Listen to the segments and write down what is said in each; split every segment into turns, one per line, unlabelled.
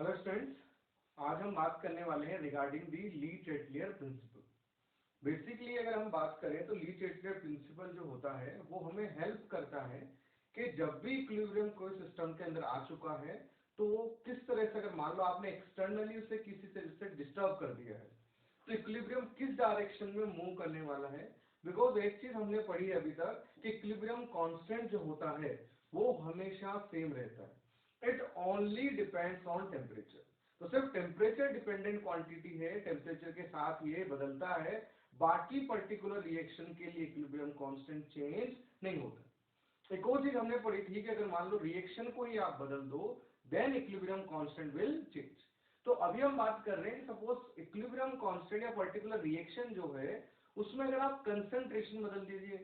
Hello students, आज हम बात करने वाले हैं regarding the Le Chatelier principle. Basically अगर हम बात करें तो ली टेटलियर प्रिंसिपल जो होता है वो हमें हेल्प करता है कि जब भी इक्विलिब्रियम कोई सिस्टम के अंदर आ चुका है तो वो किस तरह से, अगर मान लो आपने एक्सटर्नली उसे किसी तरह से डिस्टर्ब कर दिया है तो इक्विलिब्रियम किस डायरेक्शन में मूव करने वाला है। बिकॉज एक चीज हमने पढ़ी है अभी तक कि इक्विलिब्रियम कांस्टेंट जो होता है वो हमेशा सेम रहता है। It only depends on temperature. तो सिर्फ टेम्परेचर डिपेंडेंट क्वांटिटी है, टेम्परेचर के साथ ये बदलता है, बाकी पर्टिकुलर रिएक्शन के लिए इक्विलिब्रियम कांस्टेंट चेंज नहीं होता। एक और चीज हमने पढ़ी थी कि अगर मान लो रिएक्शन को ही आप बदल दो then equilibrium constant will change. तो अभी हम बात कर रहे हैं कि सपोज इक्विलिब्रियम कांस्टेंट या पर्टिकुलर रिएक्शन जो है उसमें अगर आप कंसंट्रेशन बदल दीजिए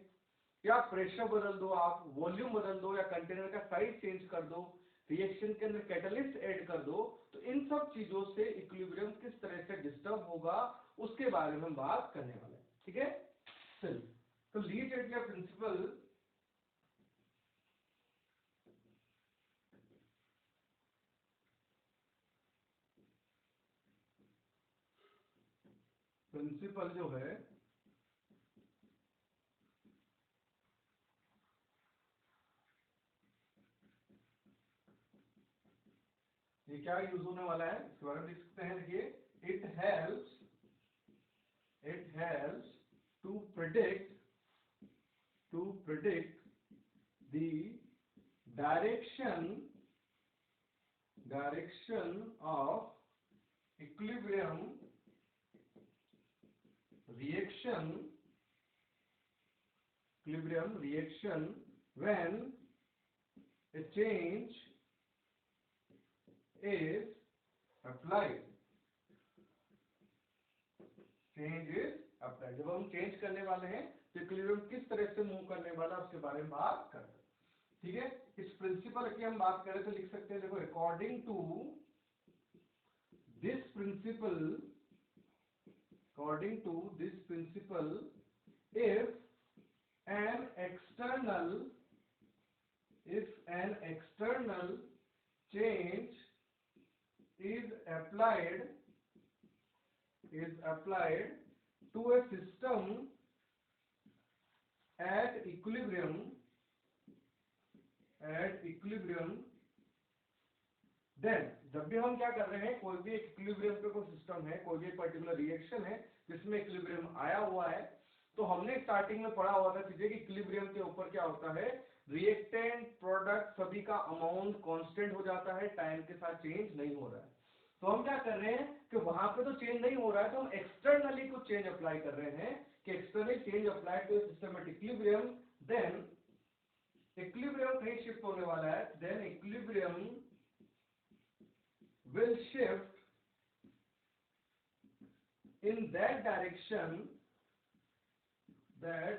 या प्रेशर बदल दो, आप वॉल्यूम बदल दो या कंटेनर का साइज चेंज कर दो, रिएक्शन के अंदर कैटलिस्ट ऐड कर दो, तो इन सब चीजों से इक्विलिब्रियम किस तरह से डिस्टर्ब होगा उसके बारे में हम बात करने वाले हैं। ठीक है, चलिए तो ली टेटलियर प्रिंसिपल जो है ये क्या यूज होने वाला है इसके बारे में देख सकते हैं। देखिए, it helps to predict the direction of equilibrium reaction when a change is applied। जब हम चेंज करने वाले हैं तो इक्विलिब्रियम किस तरह से मूव करने वाला है उसके बारे में बात करते हैं। ठीक है, इस प्रिंसिपल की हम बात करें तो लिख सकते हैं, देखो, according to this principle if an external change is applied to a system at equilibrium then जब भी हम क्या कर रहे हैं, कोई भी इक्विलिब्रियम पे कोई सिस्टम है, कोई भी पर्टिकुलर रिएक्शन है जिसमें इक्विलिब्रियम आया हुआ है, तो हमने स्टार्टिंग में पढ़ा हुआ था चीजें कि इक्विलिब्रियम के ऊपर क्या होता है, रिएक्टेंट प्रोडक्ट सभी का अमाउंट कांस्टेंट हो जाता है, टाइम के साथ चेंज नहीं हो रहा है। तो हम क्या कर रहे हैं कि वहां पे तो चेंज नहीं हो रहा है तो हम एक्सटर्नली कुछ चेंज अप्लाई कर रहे हैं कि external change apply to system equilibrium, then equilibrium कहीं शिफ्ट होने वाला है, then equilibrium will shift in that direction where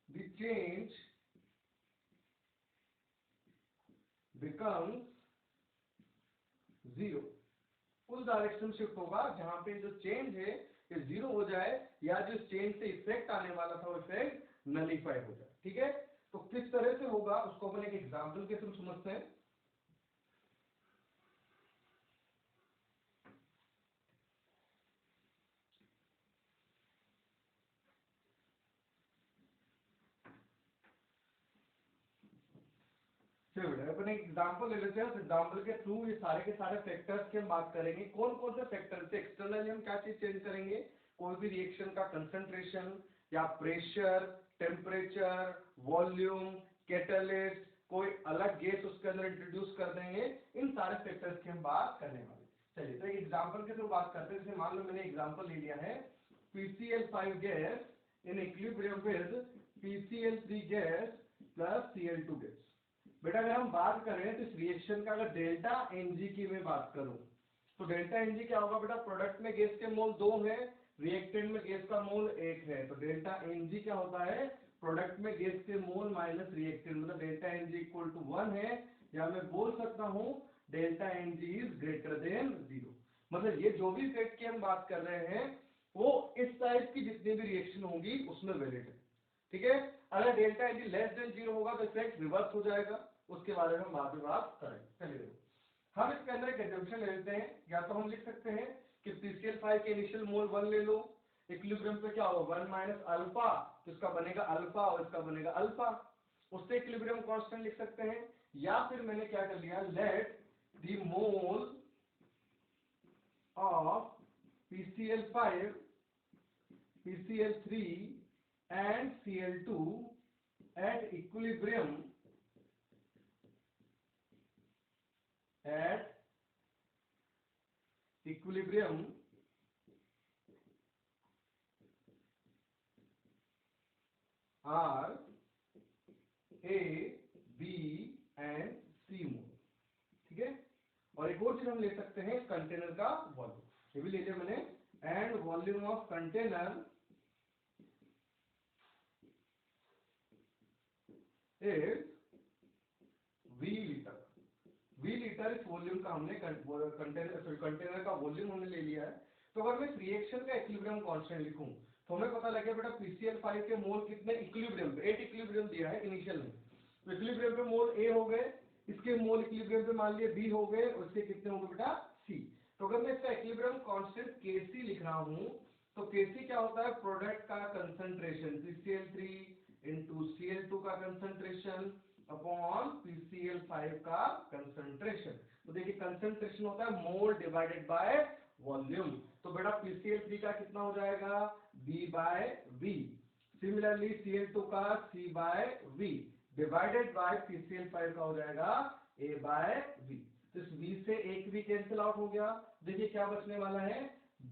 the change becomes zero। उस डायरेक्शन शिफ्ट होगा जहां पे जो चेंज है ये जीरो हो जाए या जो चेंज से इफेक्ट आने वाला था वो इफेक्ट नलीफाई हो जाए। ठीक है, तो किस तरह से होगा उसको अपन एक एग्जांपल के थ्रू समझते हैं। चलिए अपन एक एग्जांपल ले लेते हैं, उस एग्जांपल के थ्रू ये सारे के सारे फैक्टर्स की हम बात करेंगे। कौन कौन से फैक्टर से एक्सटर्नली हम क्या चीज चेंज करेंगे, कोई भी रिएक्शन का कंसंट्रेशन या प्रेशर, टेम्परेचर, वॉल्यूम, कैटलिस्ट, कोई अलग गैस उसके अंदर इंट्रोड्यूस कर देंगे, इन सारे फैक्टर्स की हम बात करने वाले। चलिए तो एक एग्जांपल के थ्रू बात करते हैं। जैसे मान लो मैंने एग्जांपल ले लिया है PCl5 gas in equilibrium with PCl3 gas plus Cl2 gas. बेटा अगर हम बात करें तो इस रिएक्शन का अगर डेल्टा Ng की मैं बात करूं तो डेल्टा Ng क्या होगा बेटा, प्रोडक्ट में गैस के मोल 2 है, रिएक्टेंट में गैस का मोल 1 है, तो डेल्टा Ng क्या होता है, प्रोडक्ट में गैस के मोल माइनस रिएक्टेंट, मतलब डेल्टा Ng इक्वल टू 1 है, या मैं बोल सकता हूं delta Ng is greater than 0। मतलब ये जो भी इफेक्ट की हम बात कर रहे हैं वो इस टाइप की जितनी भी रिएक्शन होंगी उसमें वैलिड है। ठीक है। अगर डेल्टा एच लेस देन 0 होगा तो इफेक्ट रिवर्स हो जाएगा, उसके बारे में हम बाद में बात करेंगे। चलिए देखो हम इसके अंदर एक एजम्पशन ले लेते हैं, या तो हम लिख सकते हैं कि PCl5 के इनिशियल मोल 1 ले लो, इक्विलिब्रियम पे क्या होगा 1 माइनस अल्फा, तो इसका बनेगा अल्फा और इसका बनेगा अल्फा, उससे इक्विलिब्रियम कांस्टेंट लिख सकते हैं। या फिर मैंने क्या कर लिया, let the mole of PCl5, PCl3 and Cl2 at equilibrium are A, B and C मोल, ठीक है। और एक और चीज हम ले सकते हैं कंटेनर का वॉल्यूम, ये भी ले लिया मैंने, and volume of container is V litre. V litre इस वॉल्यूम का हमने कंटेनर का वॉल्यूम हमने ले लिया है। तो अगर मैं रिएक्शन का इक्विलिब्रियम कांस्टेंट लिखूं तो हमें पता लगे बेटा PCl5 के मोल कितने इक्विलिब्रियम पे, 8 इक्विलिब्रियम दिया है इनिशियल में, तो इक्विलिब्रियम पे मोल A हो गए, इसके मोल इक्विलिब्रियम पे मान लिए B हो गए, और इसके कितने होंगे बेटा C। तो अगर मैं इसका इक्विलिब्रियम कांस्टेंट Kc लिख रहा हूं तो Kc क्या होता है, प्रोडक्ट का कंसंट्रेशन, PCl3 into Cl2 का कंसंट्रेशन अपॉन PCl5 का कंसंट्रेशन। तो देखिए कंसंट्रेशन होता है मोल डिवाइडेड बाय वॉल्यूम, तो बेटा PCl3 का कितना हो जाएगा B bye V, similarly Cl2 का C by V divided by PCl5 का हो जाएगा A बाय V। तो इस V से एक V कैंसिल आउट हो गया, देखिए क्या बचने वाला है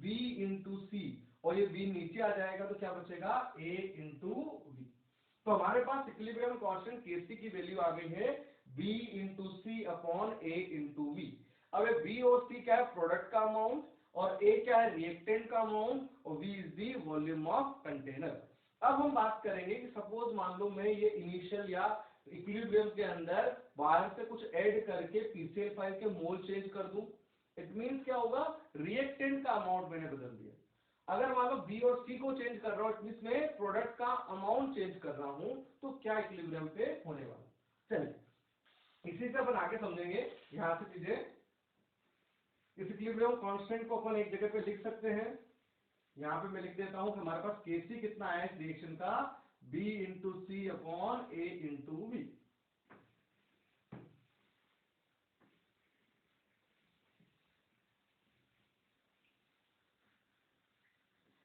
B इंटू C, और ये B नीचे आ जाएगा तो क्या बचेगा A इंटू V। तो हमारे पास इक्विलिब्रियम कांस्टेंट Kc की वैल्यू आ गई है B into C upon A into V। अब B और C क्या है, प्रोडक्ट का अमाउंट, और A क्या है, रिएक्टेंट का अमाउंट, और V is the volume of container. अब हम बात करेंगे कि सपोज मान लो मैं ये इनिशियल या इक्विलिब्रियम के अंदर बाहर से कुछ ऐड करके PCl5 के मोल चेंज कर दूं, इट मींस क्या होगा, रिएक्टेंट का अमाउंट मैंने बदल दिया। अगर मान लो B और C को चेंज कर रहा हूं, इट मींस मैं प्रोडक्ट का अमाउंट चेंज कर रहा हूं, तो क्या इक्विलिब्रियम पे होने वाला। चलिए इसी से अपन आगे समझेंगे, यहां से चीजें, इस इक्विलिब्रियम कांस्टेंट को अपन एक जगह पे लिख सकते हैं। यहां पे मैं लिख देता हूं कि हमारे पास Kc कितना है इस रिएक्शन का, B into C upon A into V।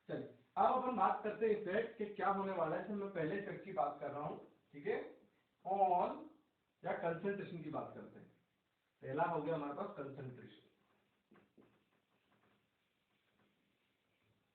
चलिए अब अपन बात करते हैं इफेक्ट कि क्या होने वाला है, मैं पहले इफेक्ट की बात कर रहा हूं, ठीक है, ऑन या कंसंट्रेशन की बात करते हैं। पहला हो गया हमारे पास कंसंट्रेशन।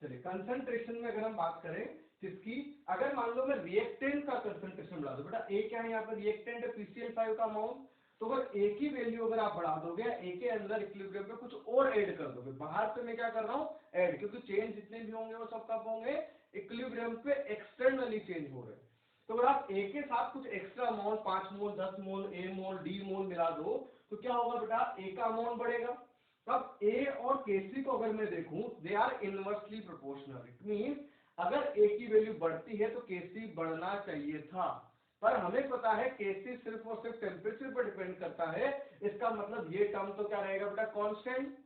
चलिए कंसंट्रेशन में अगर हम बात करें किसकी, अगर मान लो मैं रिएक्टेंट का कंसंट्रेशन बढ़ा दो, बेटा ए क्या है यहाँ पर, रिएक्टेंट है PCl5 का अमाउंट, तो अगर ए की वैल्यू अगर आप बढ़ा दोगे, ए के अंदर इक्विलिब्रियम पे कुछ और ऐड कर दोगे, बाहर से मैं क्या कर रहा हूँ ऐड, क्योंकि चेंज जितने भी होंगे वो सब कब होंगे, इक्विलिब्रियम पे एक्सटर्नली चेंज हो रहे हैं। तो अगर आप ए के साथ कुछ एक्स्ट्रा अमाउंट 5 मोल 10 मोल ए मोल डी मोल मिला दो, तो क्या होगा बेटा, ए का अमाउंट बढ़ेगा। अब A और Kc को अगर मैं देखूं, they are inversely proportional, it means अगर A की वैल्यू बढ़ती है तो Kc बढ़ना चाहिए था, पर हमें पता है Kc सिर्फ और सिर्फ टेम्परेचर पर डिपेंड करता है, इसका मतलब ये टर्म तो क्या रहेगा बेटा, कांस्टेंट।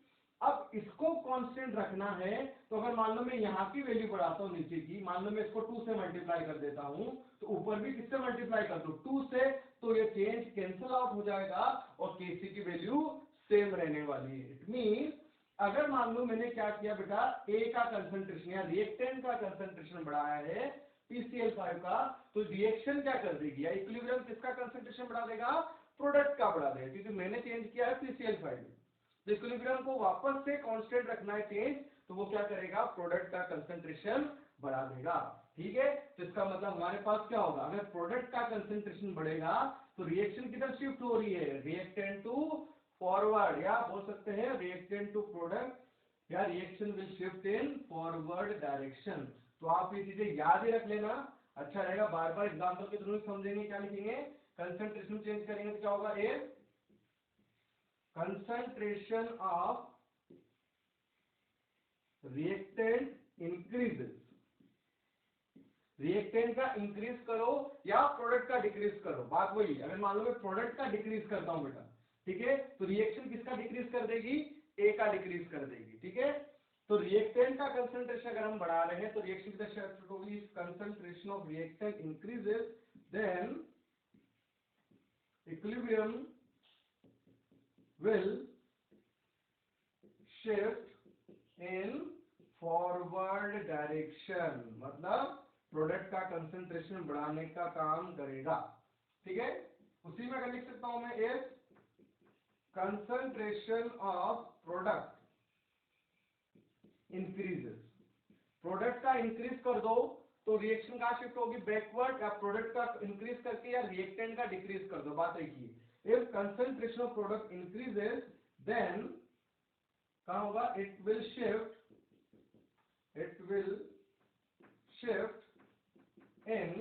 अब इसको कांस्टेंट रखना है, तो अगर मान लो मैं यहाँ की वैल्यू बढ़ाता हूँ नीचे की, मान लो मैं इसको 2 से मल्टीप्लाई कर देता हूँ, तो ऊपर भी किससे मल्टीप्लाई कर दो 2 से, तो ये चेंज कैंसिल आउट हो जाएगा और Kc की वैल्यू सेम रहने वाली है। इट मीन अगर मान लो मैंने क्या किया बेटा, ए का कंसंट्रेशन या रिएक्टेंट का कंसंट्रेशन बढ़ाया है PCl5 का, तो रिएक्शन क्या कर देगी, या इक्विलिब्रियम किसका कंसंट्रेशन बढ़ा देगा, प्रोडक्ट का बढ़ा देगा, क्योंकि मैंने चेंज किया है PCl5। तो इक्विलिब्रियम को वापस से कांस्टेंट रखना है चेंज, तो वो क्या करेगा, प्रोडक्ट का कंसंट्रेशन बढ़ा देगा, ठीक है। तो इसका मतलब हमारे पास क्या होगा, अगर प्रोडक्ट का कंसंट्रेशन बढ़ेगा तो रिएक्शन किधर शिफ्ट हो रही है, रिएक्टेंट टू फॉरवर्ड, या बोल सकते हैं रिएक्टेंट टू प्रोडक्ट, या reaction will shift in forward direction. तो आप ये चीजें याद ही रख लेना, अच्छा रहेगा, बार बार एग्जाम्पल के थ्रू समझेंगे। क्या लिखेंगे, कंसंट्रेशन चेंज करेंगे तो क्या होगा, a concentration of reactant increases reactant का इंक्रीज करो या प्रोडक्ट का डिक्रीज करो, बात वही है। अगर मान लो मैं प्रोडक्ट का डिक्रीज करता हूं बेटा, ठीक है, तो रिएक्शन किसका डिक्रीज कर देगी, ए का डिक्रीज कर देगी, ठीक है। तो रिएक्टेंट का कंसंट्रेशन अगर हम बढ़ा रहे हैं तो रिएक्शन की दशा होगी, concentration of reactant increases then equilibrium will shift in forward direction, मतलब प्रोडक्ट का कंसंट्रेशन बढ़ाने का काम करेगा, ठीक है। उसी में अगर लिख सकता हूं मैं if concentration of product increases, product का इंक्रीज कर दो तो रिएक्शन का शिफ्ट होगी बैकवर्ड, या प्रोडक्ट का इंक्रीज करके या रिएक्टेंट का डिक्रीज कर दो, बात एक ही है। If concentration of product increases then क्या होगा, it will shift in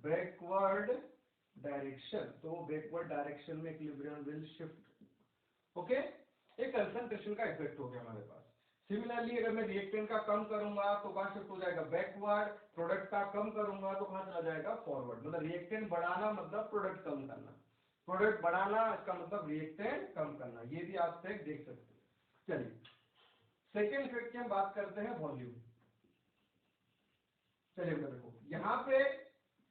backward direction, तो बैकवर्ड डायरेक्शन में इक्विलिब्रियम विल शिफ्ट, ओके। एक कंसंट्रेशन का इफेक्ट हो गया हमारे पास। सिमिलरली अगर मैं रिएक्टेंट का कम करूंगा तो कहां शिफ्ट हो जाएगा, बैकवर्ड, प्रोडक्ट का कम करूंगा तो कहां चला जाएगा, फॉरवर्ड। मतलब रिएक्टेंट बढ़ाना मतलब प्रोडक्ट कम करना, प्रोडक्ट बढ़ाना इसका मतलब रिएक्टेंट कम करना, ये भी आप देख सकते हैं। चलिए सेकेंड इफेक्ट की हम बात करते हैं, वॉल्यूम। चलिए देखो यहाँ पे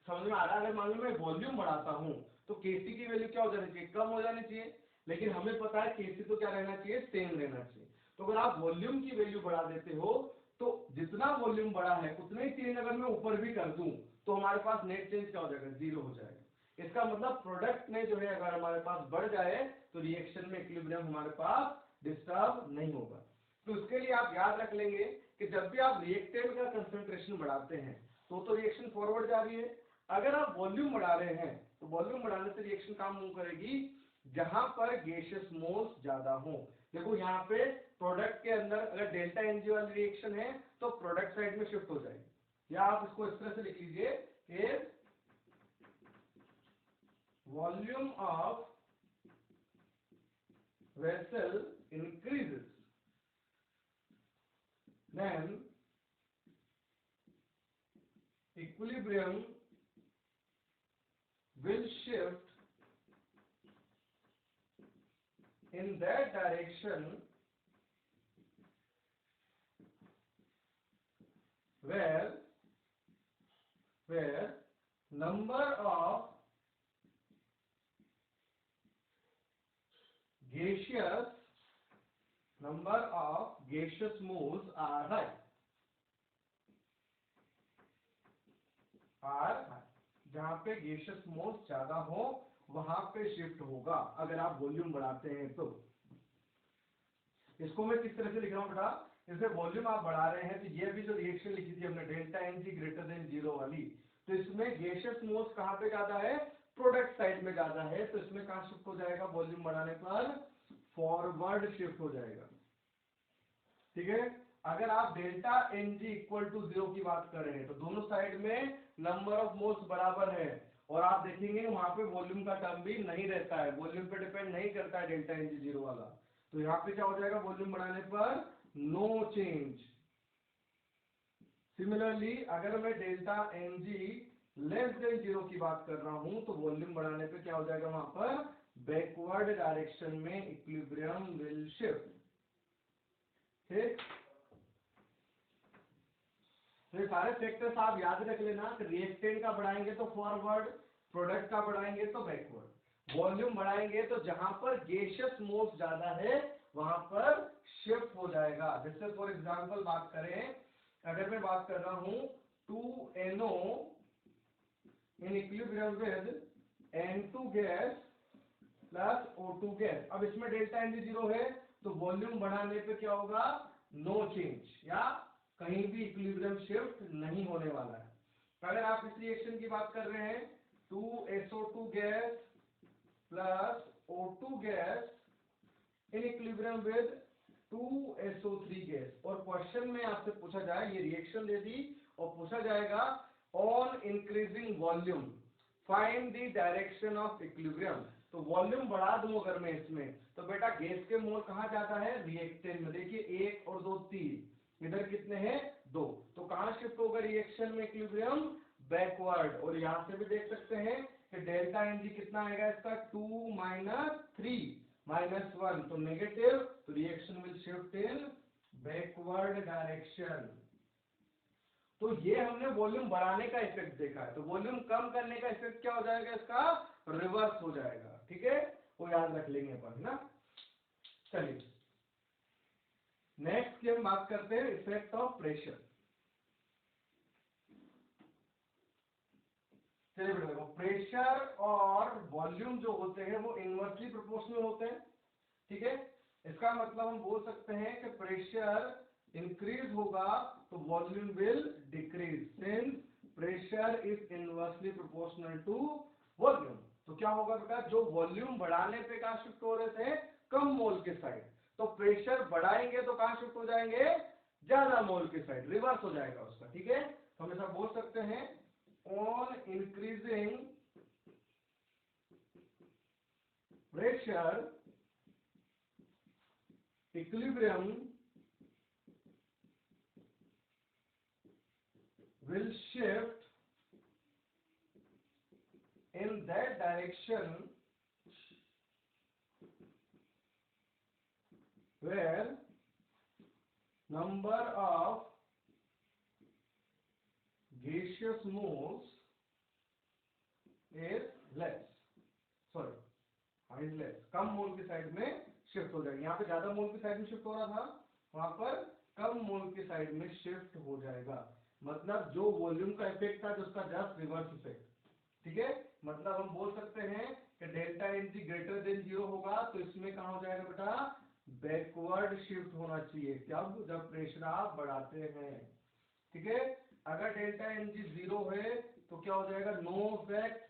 समझ में आ रहा है, अगर मान लो मैं वॉल्यूम बढ़ाता हूं तो केसी की वैल्यू क्या हो जानी चाहिए, कम हो जानी चाहिए, लेकिन हमें पता है केसी तो क्या रहना चाहिए, सेम रहना चाहिए। तो अगर आप वॉल्यूम की वैल्यू बढ़ा देते हो तो जितना वॉल्यूम बढ़ा है उतना ही चेंज अगर मैं ऊपर भी कर दूं तो हमारे पास नेट चेंज क्या हो जाएगा, जीरो हो जाएगा। इसका मतलब प्रोडक्ट में जो है अगर हमारे पास बढ़ जाए तो रिएक्शन में इक्विलिब्रियम हमारे पास डिस्टर्ब नहीं होगा। तो उसके लिए आप याद रख लेंगे कि जब भी आप रिएक्टेंट का कंसंट्रेशन बढ़ाते हैं तो रिएक्शन फॉरवर्ड जा रही है। अगर आप वॉल्यूम बढ़ा रहे हैं तो वॉल्यूम बढ़ाने से रिएक्शन काम मूव करेगी जहां पर गैसियस मोल्स ज्यादा हो। देखो यहाँ पे प्रोडक्ट के अंदर अगर डेल्टा एनजी वाली रिएक्शन है तो प्रोडक्ट साइड में शिफ्ट हो जाएगी, या आप इसको इस तरह से लिख लीजिए कि volume of vessel increases then equilibrium will shift in that direction where number of gaseous moles are high, जहां पे गैसियस मोल्स ज्यादा हो वहां पे शिफ्ट होगा अगर आप वॉल्यूम बढ़ाते हैं तो। इसको मैं किस तरह से लिख रहा हूं बेटा, जैसे वॉल्यूम आप बढ़ा रहे हैं तो ये भी जो रिएक्शन लिखी थी हमने delta n g greater than zero वाली, तो इसमें गैसियस मोल्स कहां पे ज्यादा है, प्रोडक्ट साइड में ज्यादा है, तो इसमें कहां शिफ्ट हो जाएगा, वॉल्यूम बढ़ाने पर फॉरवर्ड शिफ्ट हो जाएगा, ठीक है। अगर आप delta n g equal to zero की बात कर रहे हैं तो दोनों साइड में नंबर ऑफ मोल्स बराबर है, और आप देखेंगे वहां पे वॉल्यूम का टर्म भी नहीं रहता है, वॉल्यूम पे डिपेंड नहीं करता है डेल्टा एनजी जीरो वाला, तो यहाँ पे क्या हो जाएगा, वॉल्यूम बढ़ाने पर नो चेंज। सिमिलरली अगर मैं delta n g less than zero की बात कर रहा हूं तो वॉल्यूम बढ़ाने पे क्या हो जाएगा, वहां पर बैकवर्ड डायरेक्शन में इक्विलिब्रियम विल शिफ्ट, ठीक। तो ये सारे फैक्टर्स आप याद रख लेना कि रिएक्टेंट का बढ़ाएंगे तो फॉरवर्ड, प्रोडक्ट का बढ़ाएंगे तो बैकवर्ड, वॉल्यूम बढ़ाएंगे तो जहां पर गैसियस मोल्स ज्यादा है वहां पर शिफ्ट हो जाएगा। जैसे फॉर एग्जांपल बात करें, अगर मैं बात कर रहा हूं 2NO in equilibrium with N2 gas plus O2 gas, अब इसमें डेल्टा एनजी जीरो है तो वॉल्यूम बढ़ाने पे क्या होगा, नो चेंज, या कहीं भी इक्विलिब्रियम शिफ्ट नहीं होने वाला है। अगर आप इस रिएक्शन की बात कर रहे हैं 2SO2 gas plus O2 gas in equilibrium with 2SO3 gas, और क्वेश्चन में आपसे पूछा जाए, ये रिएक्शन दे दी और पूछा जाएगा on increasing volume find the direction of equilibrium, तो वॉल्यूम बढ़ा दूं अगर मैं इसमें तो बेटा गैस के मोल कहां जाता है, रिएक्टेंट में। देखिए 1 और 2 3, इधर कितने हैं 2, तो कहां शिफ्ट होगा रिएक्शन में इक्विलिब्रियम बैकवर्ड। और यहां से भी देख सकते हैं कि डेल्टा एनजी कितना आएगा इसका 2 माइनस 3 माइनस 1, तो नेगेटिव, तो reaction will shift in backward direction. तो ये हमने वॉल्यूम बढ़ाने का इफेक्ट देखा है, तो वॉल्यूम कम करने का इफेक्ट क्या हो जाएगा इसका, रिवर्स हो जाएगा। ठीक है, वो याद रख लेंगे अपन, है ना। चलिए नेक्स्ट की हम बात करते हैं इफेक्ट ऑफ प्रेशर। चलिए बेटा देखो, प्रेशर और वॉल्यूम जो होते हैं वो इनवर्सली प्रोपोर्शनल होते हैं। ठीक है, इसका मतलब हम बोल सकते हैं कि प्रेशर इंक्रीज होगा तो volume will decrease, since pressure is inversely proportional to volume. तो क्या होगा बेटा, जो वॉल्यूम बढ़ाने पे कहां शिफ्ट हो रहे थे, कम मोल के साइड, तो प्रेशर बढ़ाएंगे तो कहां शिफ्ट हो जाएंगे, ज्यादा मोल के साइड, रिवर्स हो जाएगा उसका। ठीक है, तो हम ऐसा बोल सकते हैं, on increasing pressure equilibrium will shift in that direction where number of gaseous moles is less, sorry is less, कम मोल की साइड में शिफ्ट हो जाएगा। यहाँ पे ज्यादा मोल की साइड में शिफ्ट हो रहा था, वहां पर कम मोल की साइड में शिफ्ट हो जाएगा। मतलब जो वॉल्यूम का इफेक्ट था, जिसका जस्ट रिवर्स इफेक्ट। ठीक है, मतलब हम बोल सकते हैं कि डेल्टा एनजी ग्रेटर देन 0 होगा, तो इसमें कहां हो जाएगा बेटा, बैकवर्ड शिफ्ट होना चाहिए। कब, जब प्रेशर आप बढ़ाते हैं। ठीक है, अगर डेल्टा एनजी 0 है तो क्या हो जाएगा, नो इफेक्ट।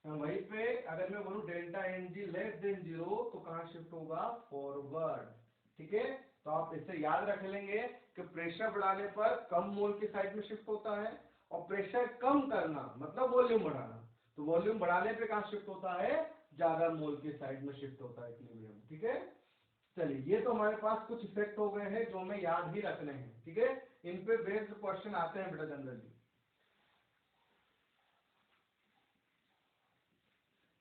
वहीं पे अगर मैं बोलूं डेल्टा एनजी लेस देन 0 तो कहां शिफ्ट होगा, फॉरवर्ड। ठीक है, तो आप इसे याद रख लेंगे कि प्रेशर बढ़ाने पर कम मोल की साइड में शिफ्ट होता है, और प्रेशर कम करना मतलब वॉल्यूम बढ़ाना, तो वॉल्यूम बढ़ाने पे कहां शिफ्ट होता है, ज्यादा मोल की साइड में शिफ्ट होता है इक्विलिब्रियम। ठीक है, चलिए ये तो हमारे पास कुछ इफेक्ट हो गए हैं जो हमें याद ही रखने हैं। ठीक है, इन पे बेस्ड क्वेश्चन आते हैं बेटा जनरली।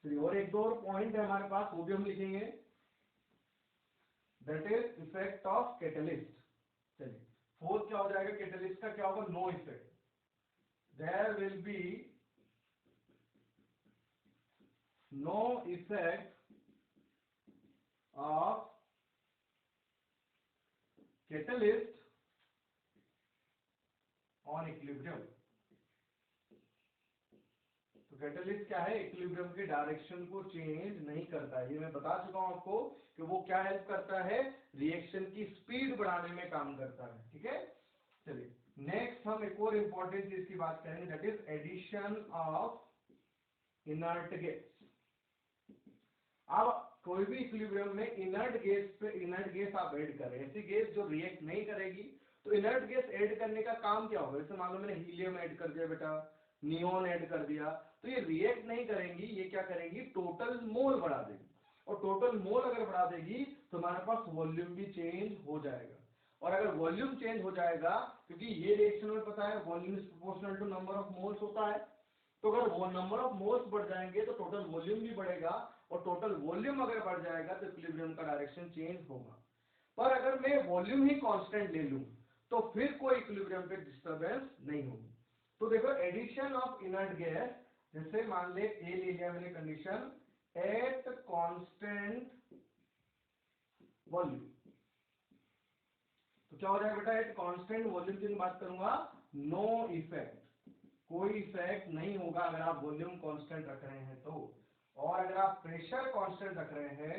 चलिए और एक दो और पॉइंट है हमारे पास, वो भी हम लिखेंगे, that is effect of catalyst. चलिए फोर्थ क्या हो जाएगा, कैटलिस्ट का क्या होगा, no effect, there will be no effect of catalyst on equilibrium. तो कैटलिस्ट क्या है, इक्विलिब्रियम के डायरेक्शन को चेंज नहीं करता है। ये मैं बता चुका हूं आपको कि वो क्या हेल्प करता है, रिएक्शन की स्पीड बढ़ाने में काम करता है। ठीक है, चलिए नेक्स्ट हम एक और इंपॉर्टेंट चीज की बात करेंगे, that is addition of inert gas. अब कोई भी इक्विलिब्रियम में इनर्ट गैस पे इनर्ट गैस आप ऐड कर रहे हैं, ऐसी गैस जो रिएक्ट नहीं करेगी, तो इनर्ट गैस ऐड करने का काम क्या होगा, जैसे मान लो मैंने हीलियम ऐड कर दिया बेटा, नियोन ऐड कर दिया, तो ये रिएक्ट नहीं करेंगी, ये क्या करेंगी, टोटल मोल बढ़ा देगी। और टोटल मोल अगर बढ़ा देगी तो हमारे पास वॉल्यूम भी चेंज हो जाएगा। और अगर वॉल्यूम चेंज हो जाएगा, क्योंकि ये रिएक्शन में पता है volume is proportional to number of moles होता है, तो अगर वो नंबर ऑफ मोल्स बढ़ जाएंगे तो टोटल वॉल्यूम भी बढ़ेगा, और टोटल वॉल्यूम अगर बढ़ जाएगा तो इक्विलिब्रियम का डायरेक्शन चेंज होगा। पर अगर मैं वॉल्यूम ही कांस्टेंट ले लूं तो फिर कोई इक्विलिब्रियम पे डिस्टरबेंस नहीं होगी। तो देखो एडिशन ऑफ इनर्ट गैस, जैसे मान ले ए ले लिया मैंने कंडीशन, एट कांस्टेंट वॉल्यूम, तो क्या हो जाएगा बेटा, एट कांस्टेंट वॉल्यूम की बात करूंगा, नो इफेक्ट, कोई इफेक्ट नहीं होगा अगर आप वॉल्यूम कांस्टेंट रख रहे हैं तो। और अगर आप प्रेशर कांस्टेंट रख रहे हैं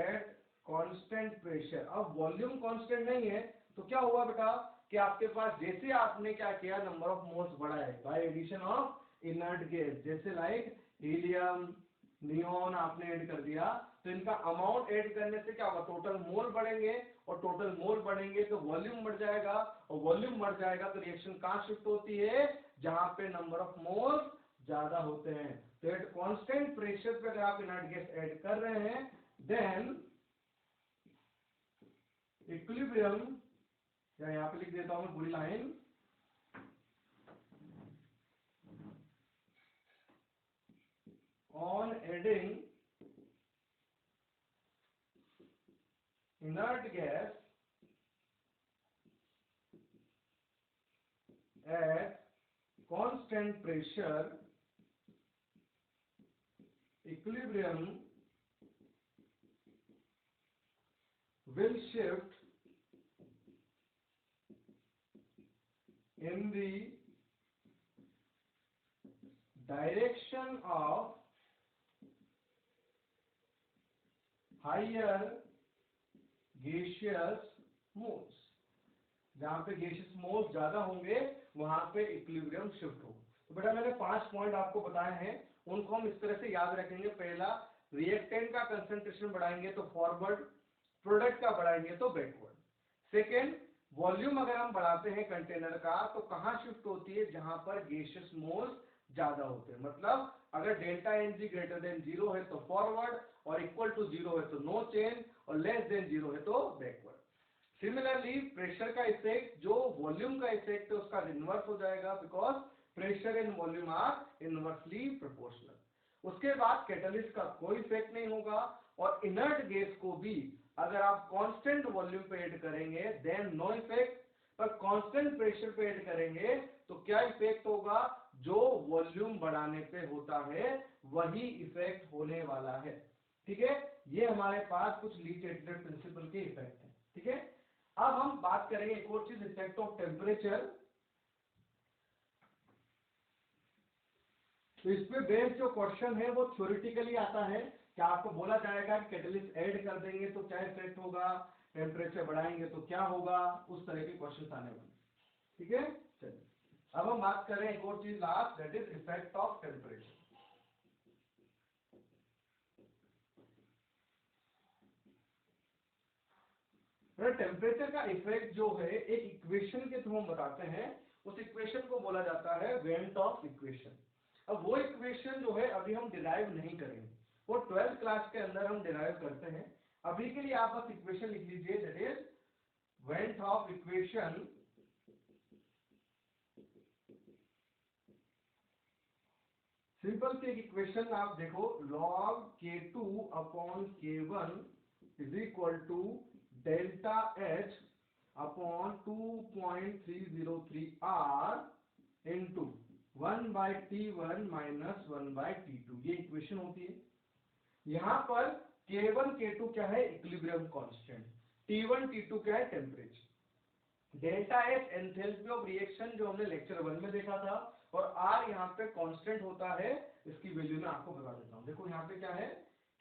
एट कांस्टेंट प्रेशर, अब वॉल्यूम कांस्टेंट नहीं है, तो क्या हुआ बेटा कि आपके पास जैसे आपने क्या किया, नंबर ऑफ मोल्स बढ़ा है by addition of inert gas, जैसे लाइक हीलियम नियोन आपने ऐड कर दिया, तो इनका अमाउंट ऐड करने से क्या होगा, टोटल मोल बढ़ेंगे, और टोटल मोल बढ़ेंगे तो वॉल्यूम बढ़ जाएगा, और वॉल्यूम बढ़ जाएगा तो रिएक्शन कहां शिफ्ट होती है, जहां पे नंबर ऑफ मोल्स ज्यादा होते हैं। तो एट कांस्टेंट प्रेशर पे अगर आप इनर्ट गैस ऐड कर रहे हैं, देन इक्विलिब्रियम, या यहाँ पे लिख देता हूं पूरी line, on adding inert gas at constant pressure, equilibrium will shift in the direction of higher gaseous moles। जहां पे गैसियस मोल्स ज्यादा होंगे वहां पे इक्विलिब्रियम शिफ्ट हो। तो बेटा मैंने 5 पॉइंट आपको बताए हैं, उनको हम इस तरह से याद रखेंगे। पहला, रिएक्टेंट का कंसंट्रेशन बढ़ाएंगे तो फॉरवर्ड, प्रोडक्ट का बढ़ाएंगे तो बैकवर्ड। सेकेंड, वॉल्यूम अगर हम बढ़ाते हैं कंटेनर का तो कहां शिफ्ट होती है, जहां पर गैसियस मोल्स ज्यादा होते हैं। मतलब अगर डेल्टा Ng ग्रेटर देन 0 है तो फॉरवर्ड, और इक्वल टू 0 है तो नो चेंज, और लेस देन 0 है तो बैकवर्ड। सिमिलरली प्रेशर का इफेक्ट जो वॉल्यूम का इफेक्ट है उसका इनवर्स हो जाएगा, because pressure and volume are inversely proportional. उसके बाद कैटलिस्ट का कोई इफेक्ट नहीं होगा, और इनर्ट गैस को भी अगर आप कांस्टेंट वॉल्यूम पे ऐड करेंगे देन नो इफेक्ट, पर कांस्टेंट प्रेशर पे ऐड करेंगे तो क्या इफेक्ट होगा, जो वॉल्यूम बढ़ाने पे होता है वही इफेक्ट होने वाला है। ठीक है, ये हमारे पास कुछ लीच-एटलर प्रिंसिपल के इफेक्ट है। ठीक है, अब हम बात करेंगे एक और चीज, इफेक्ट ऑफ टेम्परेचर। तो इस पे बेस्ड जो क्वेश्चन है वो थ्योरेटिकली आता है, क्या आपको बोला जाएगा कि कैटलिस्ट ऐड कर देंगे तो क्या इफेक्ट होगा, टेम्परेचर बढ़ाएंगे तो क्या होगा, उस तरह के क्वेश्चन आने वाले। ठीक है, चलिए अब हम बात करें एक और चीज last, that is effect of temperature. Temperature का इफेक्ट जो है एक इक्वेशन के थ्रू हम बताते हैं, उस इक्वेशन को बोला जाता है वेंट ऑफ इक्वेशन। अब वो इक्वेशन जो है अभी हम डिराइव नहीं करेंगे, वो 12th क्लास के अंदर हम डिराइव करते हैं। अभी के लिए आप बस इक्वेशन लिख लीजिए, that is van't Hoff equation simple सी एक इक्वेशन आप देखो, log k2 upon k1 is equal to delta H upon 2.303 r into 1/T1 minus 1/T2, ये इक्वेशन होती है। यहां पर k1 k2 क्या है, इक्विलिब्रियम कांस्टेंट, T1 T2 क्या है, temperature, delta H enthalpy of reaction जो हमने लेक्चर 1 में देखा था, और आर यहाँ पे कांस्टेंट होता है, इसकी वैल्यू मैं आपको बता देता हूं। देखो यहाँ पे क्या है,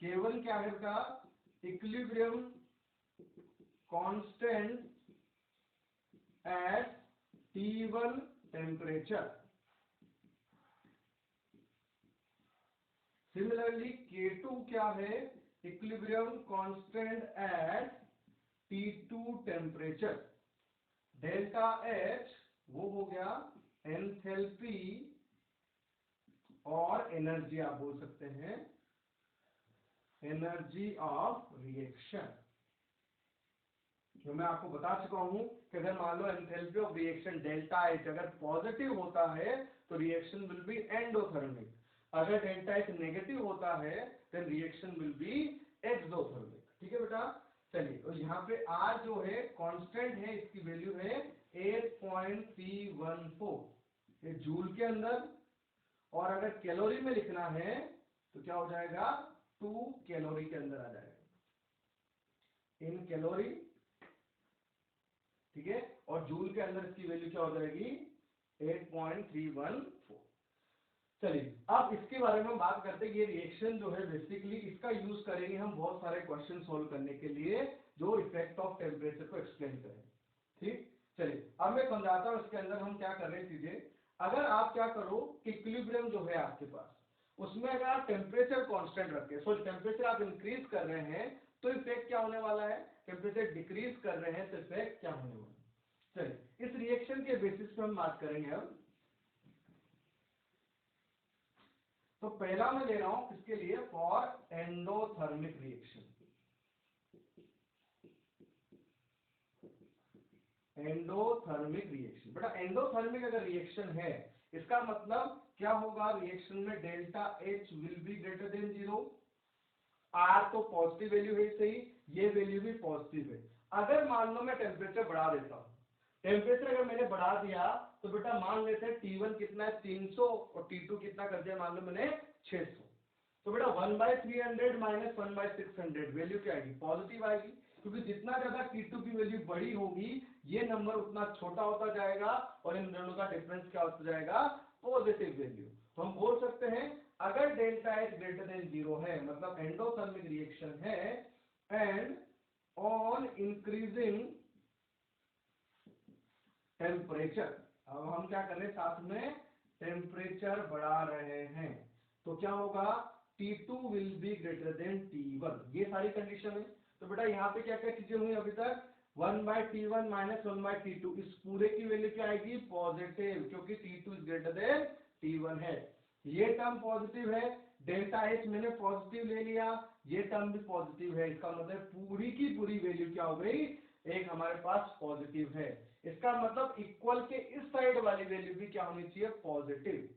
केवल क्या है का equilibrium constant eight T1 temperature. Similarly K2 क्या है, equilibrium constant eight T2 temperature. Delta H वो हो गया एंथैल्पी और एनर्जी, आप बोल सकते हैं एनर्जी ऑफ रिएक्शन। जो मैं आपको बता चुका हूं कि अगर मान लो enthalpy of reaction delta H अगर पॉजिटिव होता है तो रिएक्शन विल बी एंडोथर्मिक, अगर डेल्टा एच नेगेटिव होता है then reaction will be exothermic. ठीक है बेटा, चलिए, और यहाँ पे R जो है कांस्टेंट है, इसकी वैल्यू है 8.314, ये जूल के अंदर, और अगर कैलोरी में लिखना है तो क्या हो जाएगा, 2 कैलोरी के अंदर आ जाएगा, इन कैलोरी। ठीक है, और जूल के अंदर इसकी वैल्यू क्या हो जाएगी, 8.314। चलिए अब इसके बारे में बात करते हैं, ये रिएक्शन जो है बेसिकली इसका यूज करेंगे हम बहुत सारे क्वेश्चन सोल्व करने के लिए जो इफेक्ट ऑफ टेम्परेचर को एक्सप्लेन करें। ठीक, चलिए अब मैं समझाता हूं इसके अंदर हम क्या कर रहे हैं चीजें। अगर आप क्या करो कि इक्विलिब्रियम जो है आपके पास, उसमें अगर आप टेम्परेचर कांस्टेंट रखें, सो टेम्परेचर आप इंक्रीज कर रहे हैं तो इफेक्ट क्या होने वाला है, टेम्परेचर डिक्रीज कर रहे हैं तो इफेक्ट क्या होने वाला है। चलिए इस रिएक्शन के बेसिस पे हम बात करेंगे। अब तो पहला मैं ले रहा हूं किसके लिए, for endothermic reaction. Endothermic reaction. बेटा एंडोथर्मिक अगर रिएक्शन है इसका मतलब क्या होगा, रिएक्शन में delta H will be greater than 0। R तो पॉजिटिव वैल्यू है, सही, ये वैल्यू भी पॉजिटिव है। अगर मान लो मैं टेम्परेचर बढ़ा देता हूं, टेम्परेचर अगर मैंने बढ़ा दिया तो बेटा मान लेते हैं T1 कितना है 300 और T2 कितना कर दिया मान लो मैंने 600। तो बेटा 1/300 माइनस 1/600 वैल्यू क्या आएगी, पॉजिटिव आएगी, क्योंकि जितना ज्यादा T2 की वैल्यू बड़ी होगी ये नंबर उतना छोटा होता जाएगा और इन दोनों का डिफरेंस क्या होता जाएगा, पॉजिटिव वैल्यू। तो हम बोल सकते हैं अगर डेल्टा H ग्रेटर देन 0 है मतलब एंडोथर्मिक रिएक्शन है, एंड ऑन इंक्रीजिंग टेम्परेचर, अब हम क्या कर रहे हैं साथ में टेम्परेचर बढ़ा रहे हैं, तो क्या होगा, T2 will be greater than T1, ये सारी कंडीशन है। तो बेटा यहाँ पे क्या क्या चीजें हुई अभी तक, 1/T1 माइनस 1/T2, इस पूरे की वैल्यू क्या आएगी, पॉजिटिव, क्योंकि T2 is greater than T1 है। ये टर्म पॉजिटिव है, डेल्टा H मैंने पॉजिटिव ले लिया, ये टर्म भी पॉजिटिव है, इसका मतलब पूरी की पूरी वैल्यू क्या हो गई, एक हमारे पास पॉजिटिव है। इसका मतलब इक्वल के इस साइड वाली वैल्यू भी क्या होनी चाहिए, पॉजिटिव।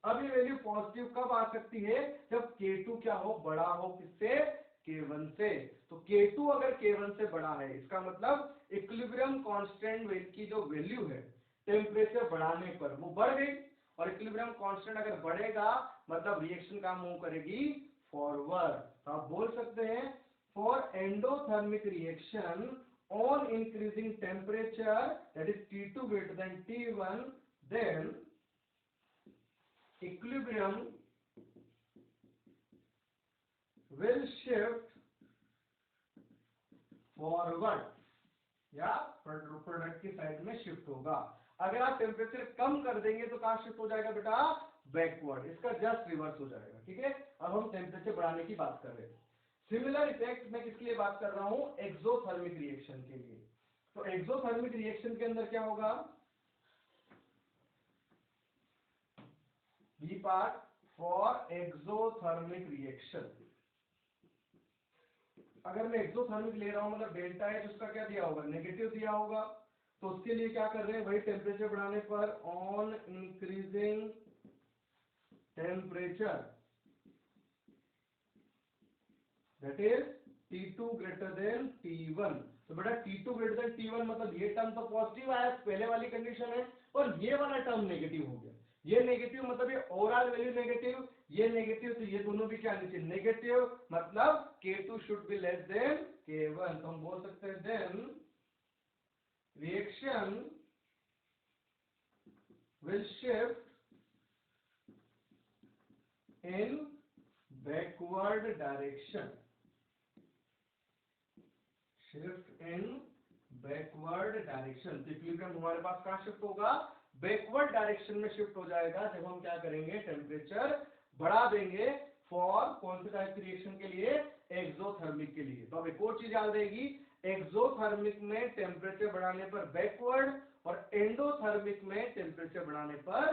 अब ये वैल्यू पॉजिटिव कब आ सकती है, जब K2 क्या हो, बड़ा हो किससे, K1 से। तो K2 अगर K1 से बड़ा है इसका मतलब इक्विलिब्रियम कांस्टेंट की जो वैल्यू है टेम्परेचर बढ़ाने पर वो बढ़ गई, और इक्विलिब्रियम कांस्टेंट अगर बढ़ेगा मतलब रिएक्शन का मूव करेगी फॉरवर्ड। तो आप बोल सकते हैं for endothermic reaction on increasing temperature that is T2 greater than T1, then equilibrium will shift forward, या प्रोडक्ट की साइड में शिफ्ट होगा। अगर आप टेम्परेचर कम कर देंगे तो कहां शिफ्ट हो जाएगा बेटा, बैकवर्ड, इसका जस्ट रिवर्स हो जाएगा। ठीक है, अब हम टेम्परेचर बढ़ाने की बात कर रहे हैं। सिमिलर इफेक्ट मैं किसके लिए बात कर रहा हूं, एक्सोथर्मिक रिएक्शन के लिए। तो एक्सोथर्मिक रिएक्शन के अंदर क्या होगा, B part for exothermic reaction. अगर मैं एक्सोथर्मिक ले रहा हूं मतलब डेल्टा है, उसका क्या दिया होगा, नेगेटिव दिया होगा। तो उसके लिए क्या कर रहे हैं, वही टेम्परेचर बढ़ाने पर on increasing temperature that is T2 greater than T1। तो बेटा T2 ग्रेटर देन T1 मतलब ये टर्म तो पॉजिटिव आया, पहले वाली कंडीशन है, और ये वाला टर्म नेगेटिव हो गया। ये नेगेटिव मतलब ये ओवरऑल वैल्यू नेगेटिव, ये नेगेटिव, तो ये दोनों भी क्या नीचे नेगेटिव, मतलब K2 should be less than K1। तो हम बोल सकते हैं then reaction will shift in backward direction, shift in backward direction। तो इक्विलिब्रियम हमारे पास कहां शिफ्ट होगा, बैकवर्ड डायरेक्शन में शिफ्ट हो जाएगा, जब हम क्या करेंगे, टेम्परेचर बढ़ा देंगे फॉर कौन से टाइप की रिएक्शन के लिए, एक्सोथर्मिक के लिए। तो अब एक और चीज याद रहेगी, एक्सोथर्मिक में टेम्परेचर बढ़ाने पर बैकवर्ड और एंडोथर्मिक में टेम्परेचर बढ़ाने पर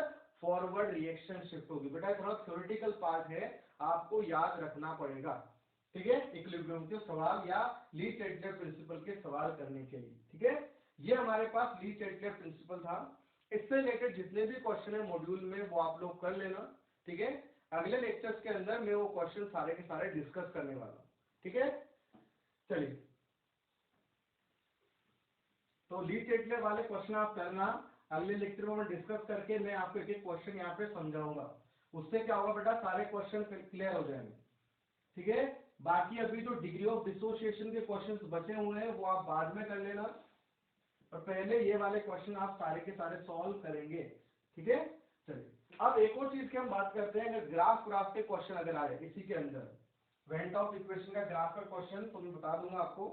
फॉरवर्ड रिएक्शन शिफ्ट होगी। बेटा थोड़ा थ्योरेटिकल पार्ट है, आपको याद रखना पड़ेगा। ठीक है, इक्विलिब्रियम के सवाल या ली टेटलर प्रिंसिपल के सवाल करने के लिए। ठीक है, ये हमारे पास ली टेटलर प्रिंसिपल था। इससे रिलेटेड जितने भी क्वेश्चन है मॉड्यूल में वो आप लोग कर लेना। ठीक है, अगले लेक्चर्स के अंदर मैं वो क्वेश्चन सारे के सारे डिस्कस करने वाला हूं। ठीक है, चलिए, तो ली टेटलर वाले क्वेश्चन आप करना, अगले लेक्चर में मैं डिस्कस करके मैं आपको एक एक क्वेश्चन यहाँ पे समझाऊंगा। उससे क्या होगा बेटा, सारे क्वेश्चन क्लियर हो जाएंगे। ठीक है, बाकी अभी जो डिग्री ऑफ डिसोसिएशन के क्वेश्चंस बचे हुए हैं वो आप बाद में कर लेना, और पहले ये वाले क्वेश्चन आप सारे के सारे सॉल्व करेंगे। ठीक है, चलिए अब एक और चीज की हम बात करते हैं, अगर ग्राफ के क्वेश्चन अगर आए इसी के अंदर, वेंट ऑफ इक्वेशन का ग्राफ का क्वेश्चन तो मैं बता दूंगा आपको।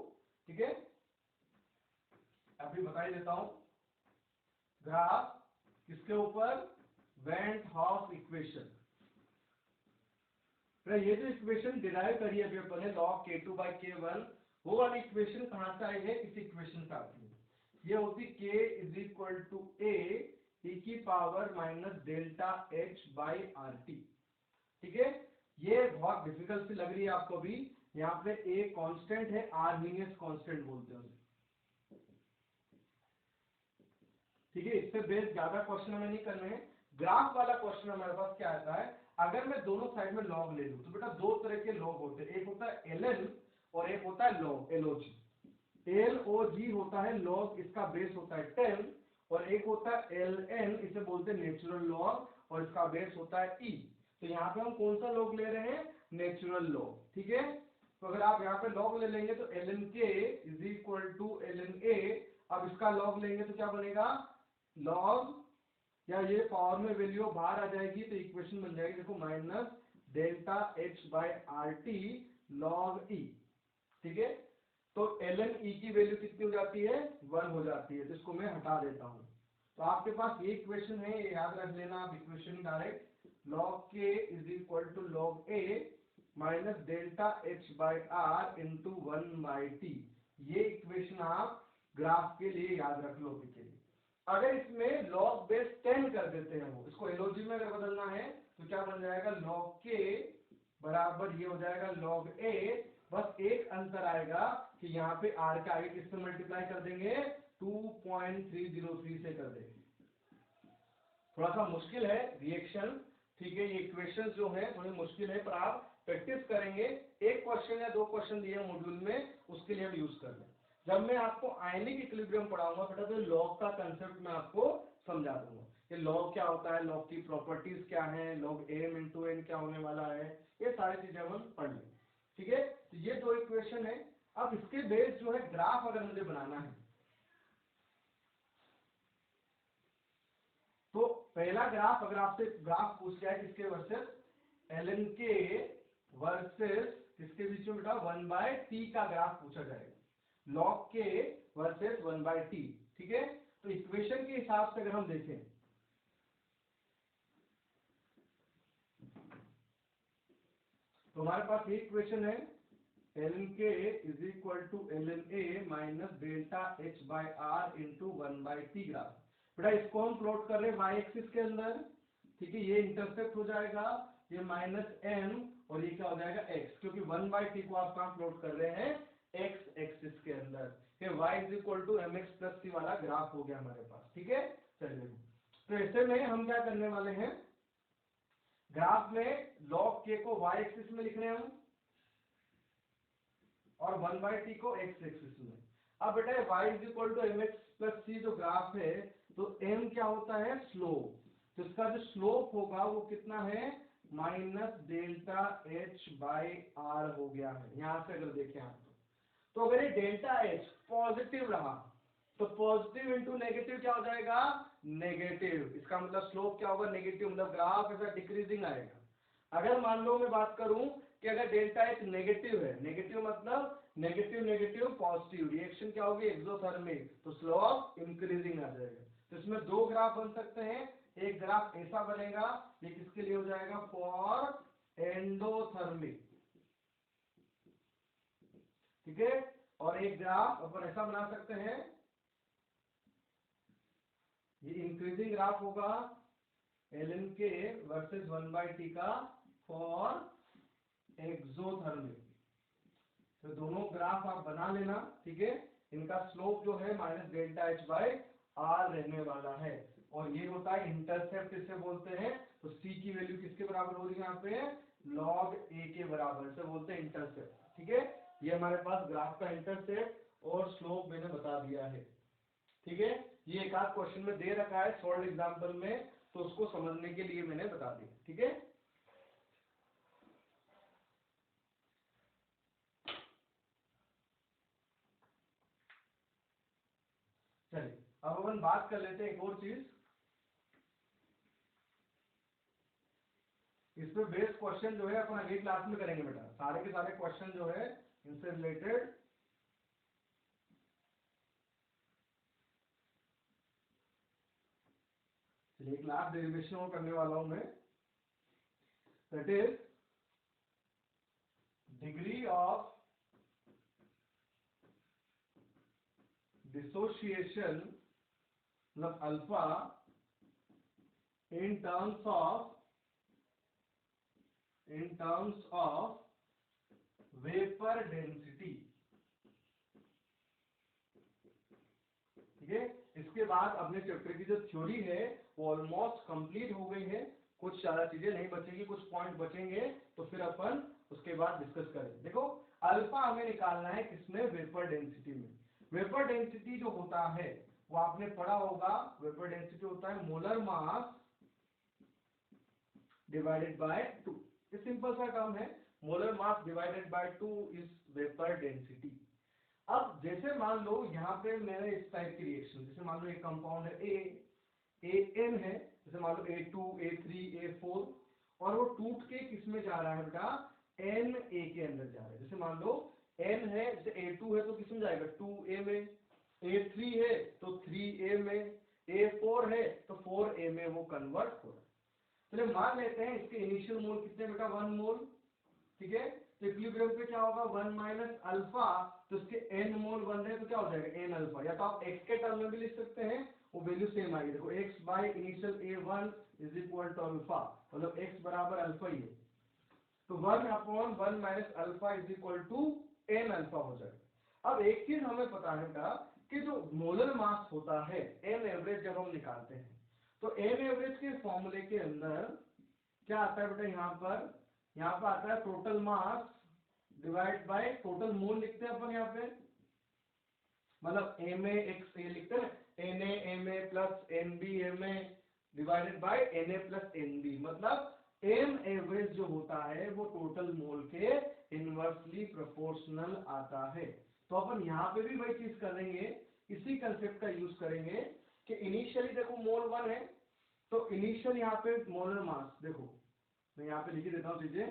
ठीक है, अभी बता ही देता हूं, ग्राफ किसके ऊपर, वेंट हॉफ इक्वेशन। ये जो इक्वेशन डिराइव करी है अभी अपन ने log K2/K1, वो वाली इक्वेशन कहां से आई है, इस इक्वेशन से आती है। ये होती K is equal to A e की पावर माइनस डेल्टा H/RT। ठीक है, ये बहुत डिफिकल्ट सी लग रही है आपको अभी, यहाँ पे A कांस्टेंट है, आर्मीनियस कांस्टेंट बोलते हैं। ठीक है, इससे बेस ज्यादा क्वेश्चन हमें नहीं करने हैं। ग्राफ वाला क्वेश्चन हमारे पास क्या आता है, अगर मैं दोनों साइड में लॉग ले लूं तो बेटा दो तरह के लॉग होते हैं, एक होता है ln और एक होता है log, log। log होता है लॉग, इसका बेस होता है 10, और एक होता है ln, इसे बोलते हैं नेचुरल लॉग, और इसका बेस होता है e। तो यहाँ पे हम कौन सा लॉग ले रहे हैं, नेचुरल लॉग, ठीक है। तो अगर आप यहाँ पे लॉग ले लेंगे तो ln k is equal to ln a, अब इसका लॉग लेंगे तो क्या बनेगा, लॉग, या ये पावर में वैल्यू बाहर आ जाएगी तो इक्वेशन बन जाएगी, देखो minus delta H by R T log e, ठीक है। तो ln e की वैल्यू कितनी हो जाती है, 1 हो जाती है, तो इसको मैं हटा देता हूं। तो आपके पास ये इक्वेशन है, ये याद रख लेना आप equation direct, log k is equal to log a minus delta H by R into 1 by T. ये इक्वेशन आप ग्राफ के लिए याद रख लो के लिए। अगर इसमें log बेस 10 कर देते हैं, वो इसको एलओजी में अगर बदलना है तो क्या बन जाएगा, log k बराबर ये हो जाएगा log a, बस एक अंतर आएगा कि यहाँ पे r के आगे किससे मल्टीप्लाई कर देंगे, 2.303 से कर देंगे। थोड़ा सा मुश्किल है रिएक्शन, ठीक है, ये इक्वेशंस जो है थोड़ी मुश्किल है, पर आप प्रैक्टिस करेंगे, एक क्वेश्चन या दो क्वेश्चन दिए मॉड्यूल में, उसके लिए हम यूज कर लें। जब मैं आपको आयनिक इक्विलिब्रियम पढ़ाऊंगा बेटा तो लॉग का कंसेप्ट मैं आपको समझा दूंगा कि लॉग क्या होता है, लॉग की प्रॉपर्टीज क्या है, लॉग m इंटू n क्या होने वाला है, ये सारी चीजें हम पढ़ लें, ठीक है। तो ये दो इक्वेशन है। अब इसके बेस जो है ग्राफ अगर मुझे बनाना है तो पहला ग्राफ, अगर आपसे ग्राफ पूछ जाए किसके वर्सेस, ln के वर्सेस किसके बीच में बेटा, 1 बाय टी का ग्राफ पूछा जाएगा, log के वर्सेस 1 बाय टी, ठीक है। तो इक्वेशन के हिसाब से अगर हम देखें तो हमारे पास ये इक्वेशन है, ln k is equal to ln a minus delta h by R into 1 by T graph. बेटा इसको हम प्लॉट कर रहे हैं y एक्सिस के अंदर, ठीक है, ये इंटरसेप्ट हो जाएगा, ये माइनस m और ये क्या हो जाएगा x, क्योंकि 1 बाय टी को आप कहां प्लॉट कर रहे हैं, x एक्सिस के अंदर, फिर y is equal to mx plus c वाला ग्राफ हो गया हमारे पास, ठीक है। चलिए, तो ऐसे में हम क्या करने वाले हैं, ग्राफ में log k को y एक्सिस में लिख रहे हैं हम और 1 बाय टी को x एक्सिस में। अब बेटा y is equal to mx plus c जो ग्राफ है, तो m क्या होता है, स्लोप, तो इसका जो स्लोप होगा वो कितना है, minus delta h by R हो गया है। यहां से अगर देखें आप तो अगर ये डेल्टा h पॉजिटिव रहा तो पॉजिटिव इंटू नेगेटिव क्या हो जाएगा, नेगेटिव, इसका मतलब स्लोप क्या होगा, नेगेटिव, मतलब ग्राफ ऐसा डिक्रीजिंग आएगा। अगर मान लो मैं बात करूं कि अगर डेल्टा एच नेगेटिव है, नेगेटिव मतलब नेगेटिव नेगेटिव पॉजिटिव, रिएक्शन क्या होगी, एक्सोथर्मिक, तो स्लोप इंक्रीजिंग आ जाएगा। तो इसमें दो ग्राफ बन सकते हैं, एक ग्राफ ऐसा बनेगा, ये किसके लिए हो जाएगा, फॉर एंडोथर्मिक, ठीक है, और एक ग्राफ अपन ऐसा बना सकते हैं, ये इंक्रीजिंग ग्राफ होगा ln के वर्सेस 1 बाय टी का फॉर एक्सोथर्मिक। तो दोनों ग्राफ आप बना लेना, ठीक है, इनका स्लोप जो है minus delta H by R रहने वाला है, और ये होता है इंटरसेप्ट, इसे बोलते हैं। तो सी की वैल्यू किसके बराबर हो रही है यहाँ पे, log a के बराबर, इसे बोलते हैं इंटरसेप्ट, ठीक है। ये हमारे पास ग्राफ का इंटरसेप्ट और स्लोप मैंने बता दिया है, ठीक है। ये एक आध क्वेश्चन में दे रखा है सॉल्व एग्जांपल में, तो उसको समझने के लिए मैंने बता दिया, ठीक है। चलिए अब अपन बात कर लेते हैं एक और चीज, इस पे बेस्ड क्वेश्चन जो है अपन अगली क्लास में करेंगे बेटा, सारे के सारे क्वेश्चन जो है इनसे रिलेटेड एक क्लास डेरिवेशन में करने वाला हूं मैं, that is degree of dissociation मतलब alpha in terms of vapor density, ठीक है। इसके बाद अपने चैप्टर की जो थ्योरी है वो ऑलमोस्ट कंप्लीट हो गई है, कुछ ज्यादा चीजें नहीं बचेंगी, कुछ पॉइंट बचेंगे तो फिर अपन उसके बाद डिस्कस करेंगे। देखो अल्फा हमें निकालना है किसमें, वेपर डेंसिटी में। वेपर डेंसिटी जो होता है वो आपने पढ़ा होगा, वेपर डेंसिटी होता है मोलर मास डिवाइडेड बाय 2। ये सिंपल सा टर्म है, molar mass divided by 2 is vapour density. अब जैसे मान लो यहाँ पे मैंने इस टाइप की रिएक्शन, जैसे मान लो एक कंपाउंड है AN है, जैसे मान लो A2 A3 A4, और वो टूट के किस में जा रहा है बेटा, Na के अंदर जा रहा है। जैसे मान लो N है, जैसे A2 है तो किस में जाएगा, 2A में, A3 है तो 3A में, A4 है तो 4A में वो कन्वर्ट हो रहा है। चलिए मान लेते हैं इसके इनिशियल मोल कितने बेटा, 1 मोल, ठीक है। तो इक्विलिब्रियम पे क्या होगा, 1 माइनस अल्फा, तो इसके n मोल बन रहे हैं तो क्या हो जाएगा n अल्फा, या तो आप x के टर्म में भी लिख सकते हैं, वो वैल्यू सेम आएगी। देखो x by initial a1 is equal to alpha, मतलब x बराबर अल्फा ही है, तो 1 upon 1 minus alpha is equal to n alpha हो जाएगा। अब एक चीज हमें पता है बेटा कि जो मोलर मास होता है n एवरेज जब हम निकालते हैं तो n एवरेज के फॉर्मूले के अंदर क्या आता है बेटा, यहाँ पर आता है total mass divide by total mole, लिखते हैं अपन यहाँ पे, मतलब Ma लिखते हैं Na plus Nb divided by Na plus Nb, मतलब m एवरेज जो होता है वो टोटल मोल के इनवर्सली प्रोपोर्शनल आता है। तो अपन यहाँ पे भी वही चीज करेंगे, इसी कंसेप्ट का यूज करेंगे कि इनिशियली देखो मोल 1 है, तो इनिशियल यहाँ पे मोलर मास, देखो मैं यहाँ पे लिख देता हूँ चीजें,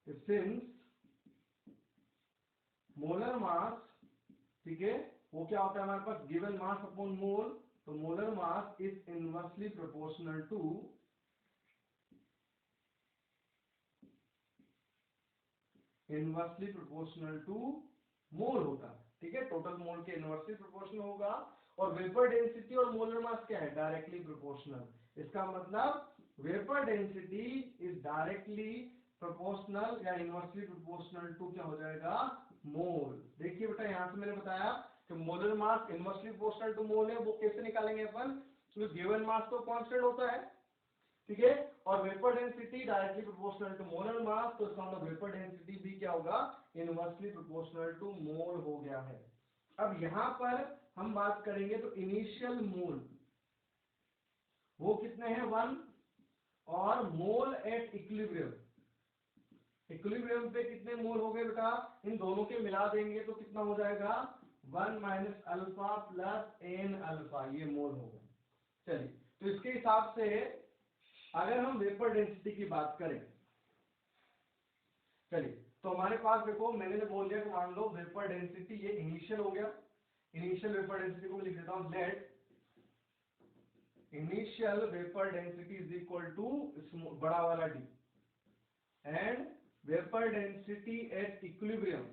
सिंस मोलर मास, ठीक है, वो क्या होता है हमारे पास, गिवन मास अपॉन मोल, तो molar mass is inversely proportional to mole होता है, ठीक है, टोटल मोल के इनवर्सली प्रोपोर्शनल होगा। और वेपर डेंसिटी और मोलर मास क्या है, डायरेक्टली प्रोपोर्शनल। इसका मतलब vapour density is directly proportional या इनवर्सली प्रोपोर्शनल टू क्या हो जाएगा, मोल। देखिए बेटा यहां से मैंने बताया कि molar mass inversely proportional to mole है, वो कैसे निकालेंगे अपन, क्योंकि गिवन मास तो कांस्टेंट होता है, ठीक है, और vapour density directly proportional to molar mass, तो इसका मतलब वेपर डेंसिटी भी क्या होगा, इनवर्सली प्रोपोर्शनल टू मोल हो गया है। अब यहां पर हम बात करेंगे तो इनिशियल मोल वो कितने हैं, 1, और मोल एट इक्विलिब्रियम, इक्विलिब्रियम पे कितने मोल हो गए बेटा, इन दोनों के मिला देंगे तो कितना हो जाएगा, 1 minus alpha plus n alpha, ये मोल हो गए। चलिए तो इसके हिसाब से अगर हम वेपर डेंसिटी की बात करें, चलिए तो हमारे पास देखो मैंने बोल दिया कि मान लो वेपर डेंसिटी ये इनिशियल हो गया, इनिशियल वेपर डेंसिटी को लिख देता हूं let initial vapour density is equal to बड़ा वाला d, and vapour density at equilibrium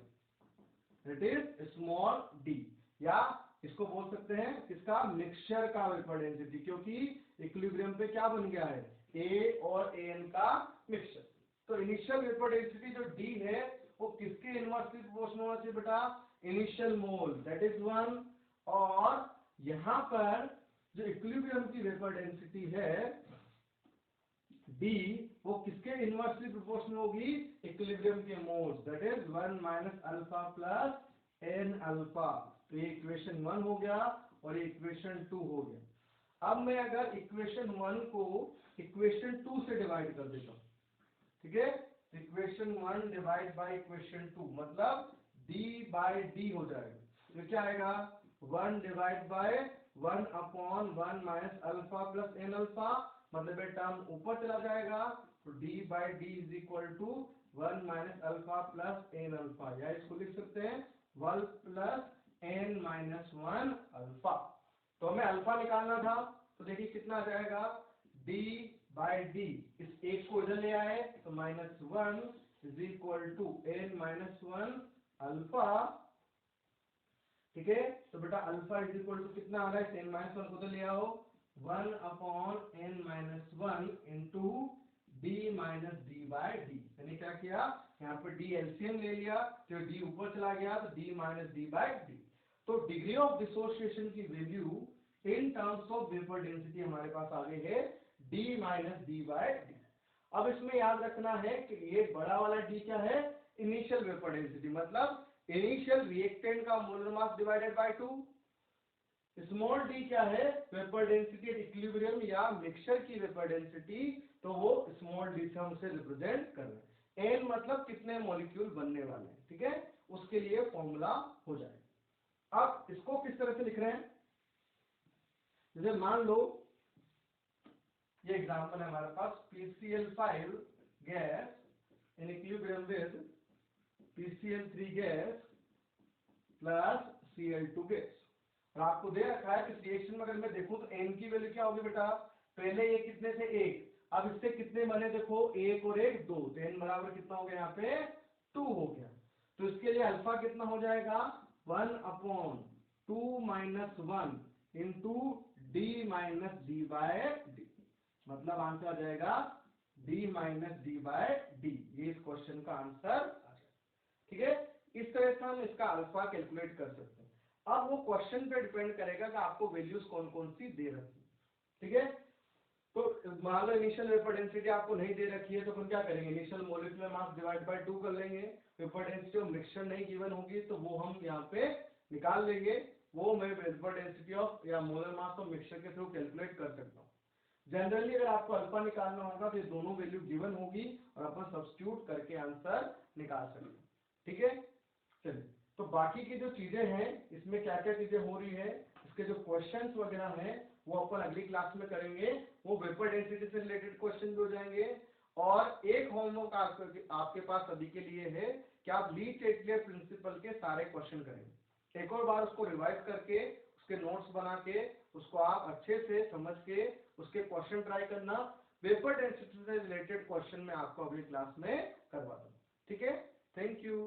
it is small d, या इसको बोल सकते हैं इसका मिक्सचर का वेपर डेंसिटी, क्योंकि इक्विलिब्रियम पे क्या बन गया है, A और An का मिक्सचर। तो इनिशियल वेपर डेंसिटी जो D है वो किसके इनवर्सली प्रोपोर्शनल होना चाहिए बेटा, इनिशियल मोल दैट इज 1, और यहां पर जो इक्विलिब्रियम की वेपर डेंसिटी है D वो किसके इनवर्सली प्रोपोर्शनल होगी, इक्विलिब्रियम के moles that is 1 minus alpha plus n alpha. तो ये इक्वेशन 1 हो गया और ये इक्वेशन 2 हो गया। अब मैं अगर इक्वेशन 1 को इक्वेशन 2 से डिवाइड कर देता हूं, ठीक है, इक्वेशन 1 डिवाइड बाय इक्वेशन 2, मतलब d बाय d हो जाएगा, तो क्या आएगा 1 divide by 1 upon 1 minus alpha plus n alpha, मतलब ये टर्म ऊपर चला जाएगा, तो d by d is equal to 1 minus alpha plus n alpha, या इसको लिख सकते हैं 1 प्लस n माइनस 1 अल्फा। तो हमें अल्फा निकालना था, तो देखिए कितना आ जाएगा, d बाय d, इस एक को इधर ले आए तो -1 is equal to n minus 1 alpha, ठीक है। तो बेटा अल्फा इज इक्वल टू कितना आ रहा है, n माइनस 1 को उधर ले आओ, 1 upon n minus 1 into d minus d by d। मैंने क्या किया, यहाँ पे d एलसीएम ले लिया, तो d ऊपर चला गया तो d minus d by d। तो डिग्री ऑफ डिसोसिएशन की value in terms of vapour density हमारे पास आगे है d minus D by D. अब इसमें याद रखना है कि ये बड़ा वाला d क्या है, इनिशियल वेपर डेंसिटी, मतलब इनिशियल रिएक्टेंट का molar mass divided by 2। Small d क्या है, वेपर डेंसिटी एट इक्विलिब्रियम या मिक्सचर की वेपर डेंसिटी, तो वो स्मॉल d से हम उसे रिप्रेजेंट कर रहे हैं। n मतलब कितने मॉलिक्यूल बनने वाले हैं, ठीक है, उसके लिए फॉर्मूला हो जाएगा। अब इसको किस तरह से लिख रहे हैं, जैसे मान लो ये एग्जांपल है हमारे पास, PCl5 gas in equilibrium with PCl3 gas plus Cl2 gas. और आपको दे रखा है कि रिएक्शन में अगर मैं देखूं तो n की वैल्यू क्या होगी बेटा, पहले ये कितने से 1, अब इससे कितने बने देखो, 1 और 1 2, तो n बराबर कितना हो गया, यहाँ पे 2 हो गया। तो इसके लिए अल्फा कितना हो जाएगा, 1/2 minus 1 into d minus D by d, मतलब आंसर आ जाएगा d minus D by d. ये इस क्वेश्चन का आंसर आ जाएगा, ठीक है। इस तरह से हम इसका अल्फा कैलकुलेट कर सकते हैं। अब वो क्वेश्चन पे डिपेंड करेगा कि आपको वैल्यूज कौन कौन सी दे रखी है, ठीक है। तो मान लो इनिशियल वेपर डेंसिटी आपको नहीं दे रखी है, तो हम क्या करेंगे, initial molecular mass divide by 2 कर लेंगे। वेपर डेंसिटी ऑफ मिक्सचर नहीं गिवन होगी तो वो हम यहाँ पे निकाल लेंगे, वो मैं वेपर डेंसिटी ऑफ या मोलर मास ऑफ मिक्सचर के थ्रू कैलकुलेट कर सकता हूँ। जनरली अगर आपको अल्फा निकालना होगा तो ये दोनों वैल्यू गिवन होगी और अपन सब्स्टिट्यूट करके आंसर निकाल सकते हैं, ठीक है। चलिए, तो बाकी की जो चीजें हैं इसमें क्या क्या चीजें हो रही है, इसके जो क्वेश्चंस वगैरह हैं वो अपन अगली क्लास में करेंगे। वो वेपर डेंसिटी से रिलेटेड क्वेश्चन भी हो जाएंगे। और एक होमवर्क आपके पास सभी के लिए है कि आप ली टेटलियर प्रिंसिपल के सारे क्वेश्चन करेंगे, एक और बार उसको रिवाइज करके उसके नोट्स बना के उसको आप अच्छे से समझ के उसके क्वेश्चन ट्राई करना। वेपर डेंसिटी से रिलेटेड क्वेश्चन मैं आपको अगली क्लास में करवा दूंगा, ठीक है। Thank you.